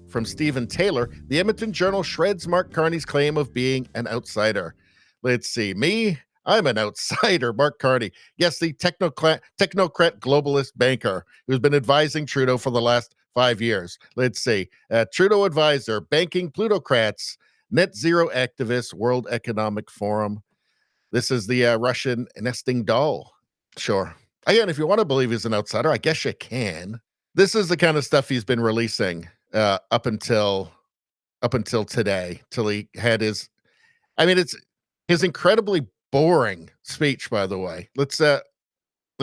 from Stephen Taylor, the Edmonton Journal shreds Mark Carney's claim of being an outsider. Let's see. Me, I'm an outsider. Mark Carney. Yes, the technocrat globalist banker who's been advising Trudeau for the last 5 years. Let's see. Trudeau advisor, banking plutocrats, net zero activist, World Economic Forum. This is the Russian nesting doll. Sure. Again, if you want to believe he's an outsider, I guess you can. This is the kind of stuff he's been releasing up until today, till he had his. I mean, it's his incredibly boring speech. By the way, let's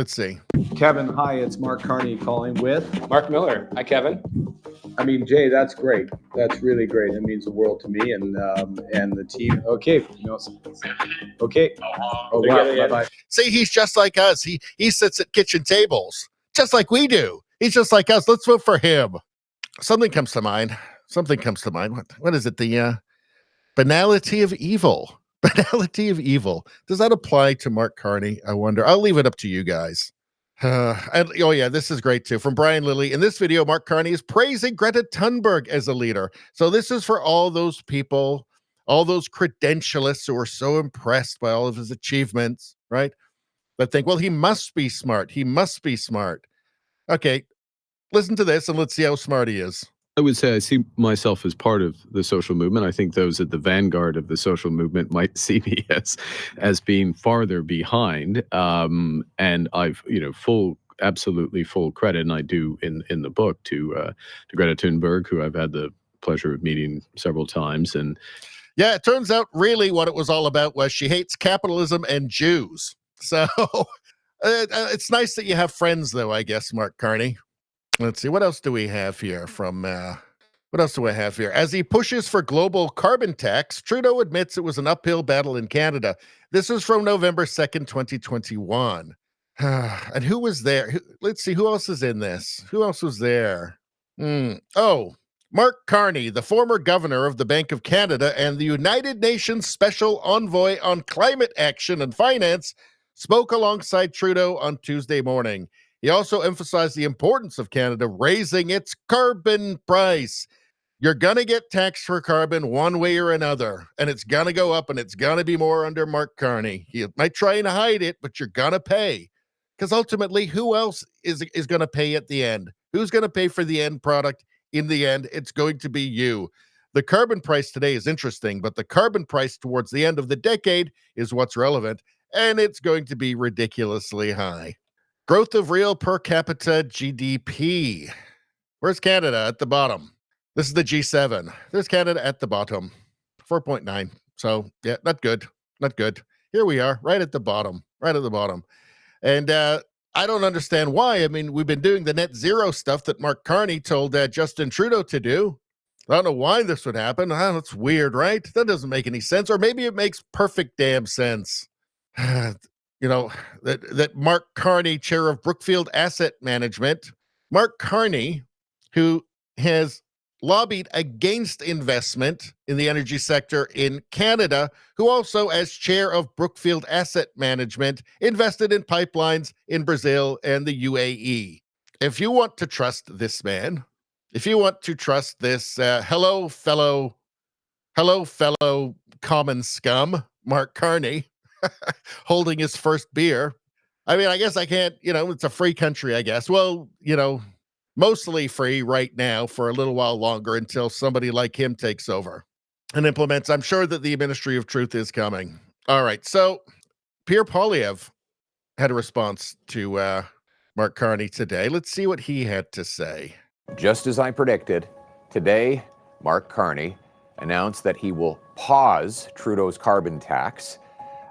see. Kevin, hi, it's Mark Carney calling with Mark Miller. Hi, Kevin. I mean, Jay, that's great. That's really great. It means the world to me and the team. Okay. No, okay. Oh, wow. Bye-bye. See, he's just like us. He sits at kitchen tables, just like we do. He's just like us. Let's vote for him. Something comes to mind. What is it? The banality of evil. Banality of evil. Does that apply to Mark Carney? I wonder. I'll leave it up to you guys. Oh yeah, this is great too. From Brian Lilly. In this video, Mark Carney is praising Greta Thunberg as a leader. So this is for all those people, all those credentialists who are so impressed by all of his achievements, right? That think, well, he must be smart. He must be smart. Okay, listen to this and let's see how smart he is. I would say I see myself as part of the social movement. I think those at the vanguard of the social movement might see me as being farther behind. And I've, absolutely full credit, and I do in the book to Greta Thunberg, who I've had the pleasure of meeting several times. And yeah, it turns out really what it was all about was she hates capitalism and Jews. So it's nice that you have friends, though, I guess, Mark Carney. Let's see. What else do we have here from what else do I have here? As he pushes for global carbon tax, Trudeau admits it was an uphill battle in Canada. This is from November 2nd, 2021. And who was there? Let's see. Who else is in this? Who else was there? Oh, Mark Carney, the former governor of the Bank of Canada and the United Nations Special Envoy on Climate Action and Finance, spoke alongside Trudeau on Tuesday morning. He also emphasized the importance of Canada raising its carbon price. You're going to get taxed for carbon one way or another, and it's going to go up, and it's going to be more under Mark Carney. He might try and hide it, but you're going to pay. Because ultimately, who else is going to pay at the end? Who's going to pay for the end product in the end? It's going to be you. The carbon price today is interesting, but the carbon price towards the end of the decade is what's relevant, and it's going to be ridiculously high. Growth of real per capita GDP. Where's Canada? At the bottom. This is the G7. There's Canada at the bottom. 4.9. So, yeah, not good. Not good. Here we are, right at the bottom. Right at the bottom. And I don't understand why. I mean, we've been doing the net zero stuff that Mark Carney told Justin Trudeau to do. I don't know why this would happen. That's weird, right? That doesn't make any sense. Or maybe it makes perfect damn sense. That Mark Carney, chair of Brookfield Asset Management, Mark Carney, who has lobbied against investment in the energy sector in Canada, who also, as chair of Brookfield Asset Management, invested in pipelines in Brazil and the UAE. If you want to trust this man, if you want to trust this hello fellow common scum, Mark Carney, holding his first beer. I mean, I guess I can't, it's a free country, I guess. Well, mostly free right now for a little while longer until somebody like him takes over and implements. I'm sure that the Ministry of Truth is coming. All right. So Pierre Poilievre had a response to Mark Carney today. Let's see what he had to say. Just as I predicted, today, Mark Carney announced that he will pause Trudeau's carbon tax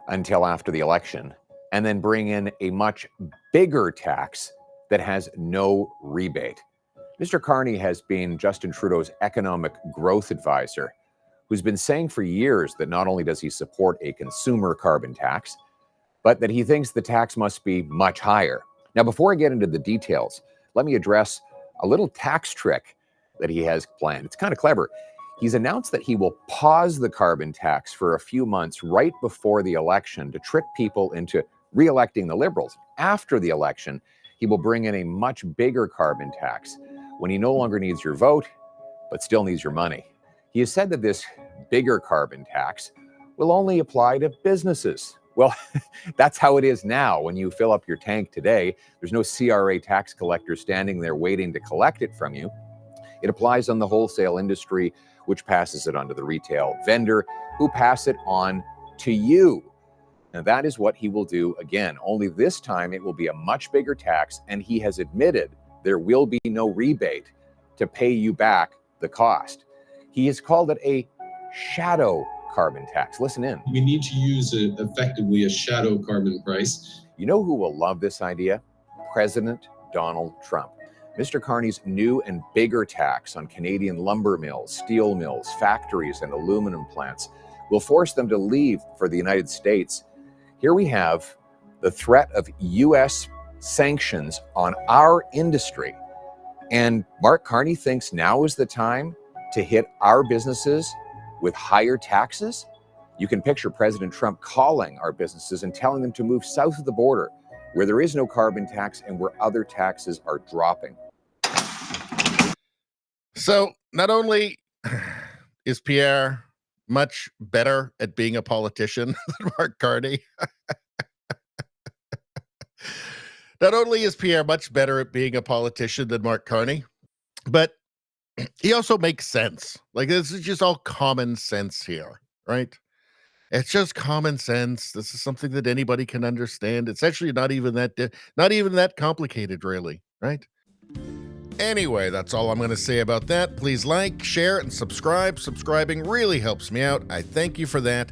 until after the election, and then bring in a much bigger tax that has no rebate. Mr. Carney has been Justin Trudeau's economic growth advisor, who's been saying for years that not only does he support a consumer carbon tax, but that he thinks the tax must be much higher. Now, before I get into the details, let me address a little tax trick that he has planned. It's kind of clever. He's announced that he will pause the carbon tax for a few months right before the election to trick people into re-electing the Liberals. After the election, he will bring in a much bigger carbon tax when he no longer needs your vote but still needs your money. He has said that this bigger carbon tax will only apply to businesses. Well, that's how it is now. When you fill up your tank today, there's no CRA tax collector standing there waiting to collect it from you. It applies on the wholesale industry, which passes it on to the retail vendor, who pass it on to you. Now, that is what he will do again, only this time it will be a much bigger tax, and he has admitted there will be no rebate to pay you back the cost. He has called it a shadow carbon tax. Listen in. We need to use effectively a shadow carbon price. You know who will love this idea? President Donald Trump. Mr. Carney's new and bigger tax on Canadian lumber mills, steel mills, factories, and aluminum plants will force them to leave for the United States. Here we have the threat of U.S. sanctions on our industry. And Mark Carney thinks now is the time to hit our businesses with higher taxes. You can picture President Trump calling our businesses and telling them to move south of the border, where there is no carbon tax and where other taxes are dropping. So not only is Pierre much better at being a politician than Mark Carney, not only is Pierre much better at being a politician than Mark Carney, but he also makes sense. Like, this is just all common sense here, right? It's just common sense. This is something that anybody can understand. It's actually not even that complicated, really, right? Anyway, that's all I'm going to say about that. Please like, share, and subscribe. Subscribing really helps me out. I thank you for that.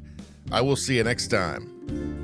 I will see you next time.